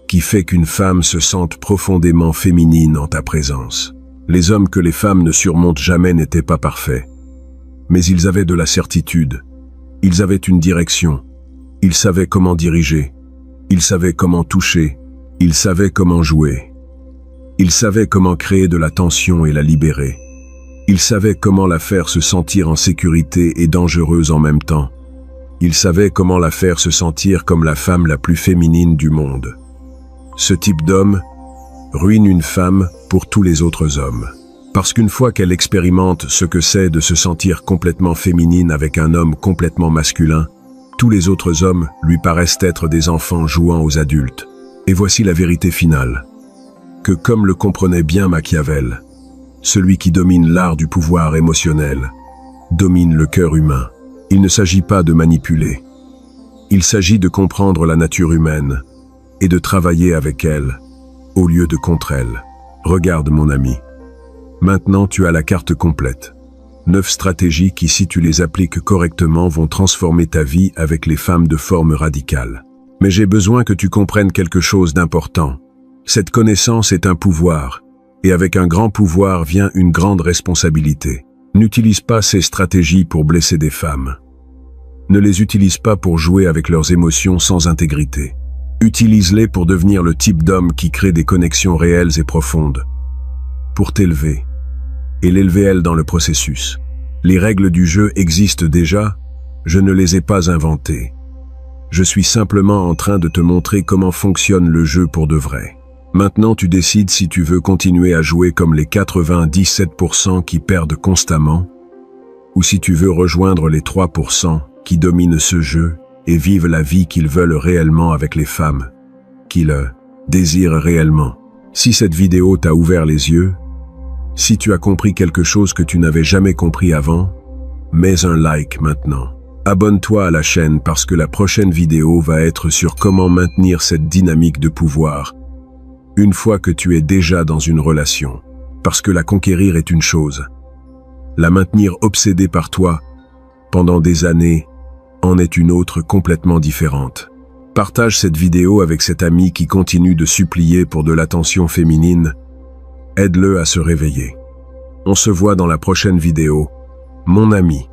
qui fait qu'une femme se sente profondément féminine en ta présence. Les hommes que les femmes ne surmontent jamais n'étaient pas parfaits, mais ils avaient de la certitude, ils avaient une direction, ils savaient comment diriger, ils savaient comment toucher, ils savaient comment jouer, ils savaient comment créer de la tension et la libérer, ils savaient comment la faire se sentir en sécurité et dangereuse en même temps. Il savait comment la faire se sentir comme la femme la plus féminine du monde. Ce type d'homme ruine une femme pour tous les autres hommes. Parce qu'une fois qu'elle expérimente ce que c'est de se sentir complètement féminine avec un homme complètement masculin, tous les autres hommes lui paraissent être des enfants jouant aux adultes. Et voici la vérité finale. Que comme le comprenait bien Machiavel, celui qui domine l'art du pouvoir émotionnel, domine le cœur humain. Il ne s'agit pas de manipuler. Il s'agit de comprendre la nature humaine et de travailler avec elle, au lieu de contre elle. Regarde mon ami. Maintenant tu as la carte complète. 9 stratégies qui, si tu les appliques correctement, vont transformer ta vie avec les femmes de forme radicale. Mais j'ai besoin que tu comprennes quelque chose d'important. Cette connaissance est un pouvoir, et avec un grand pouvoir vient une grande responsabilité. N'utilise pas ces stratégies pour blesser des femmes. Ne les utilise pas pour jouer avec leurs émotions sans intégrité. Utilise-les pour devenir le type d'homme qui crée des connexions réelles et profondes. Pour t'élever. et l'élever elle dans le processus. Les règles du jeu existent déjà, je ne les ai pas inventées. Je suis simplement en train de te montrer comment fonctionne le jeu pour de vrai. Maintenant tu décides si tu veux continuer à jouer comme les 97% qui perdent constamment, ou si tu veux rejoindre les 3% qui dominent ce jeu et vivent la vie qu'ils veulent réellement avec les femmes, qu'ils désirent réellement. Si cette vidéo t'a ouvert les yeux, si tu as compris quelque chose que tu n'avais jamais compris avant, mets un like maintenant. Abonne-toi à la chaîne parce que la prochaine vidéo va être sur comment maintenir cette dynamique de pouvoir une fois que tu es déjà dans une relation. Parce que la conquérir est une chose. La maintenir obsédée par toi pendant des années en est une autre complètement différente. Partage cette vidéo avec cet ami qui continue de supplier pour de l'attention féminine. Aide-le à se réveiller. On se voit dans la prochaine vidéo, mon ami.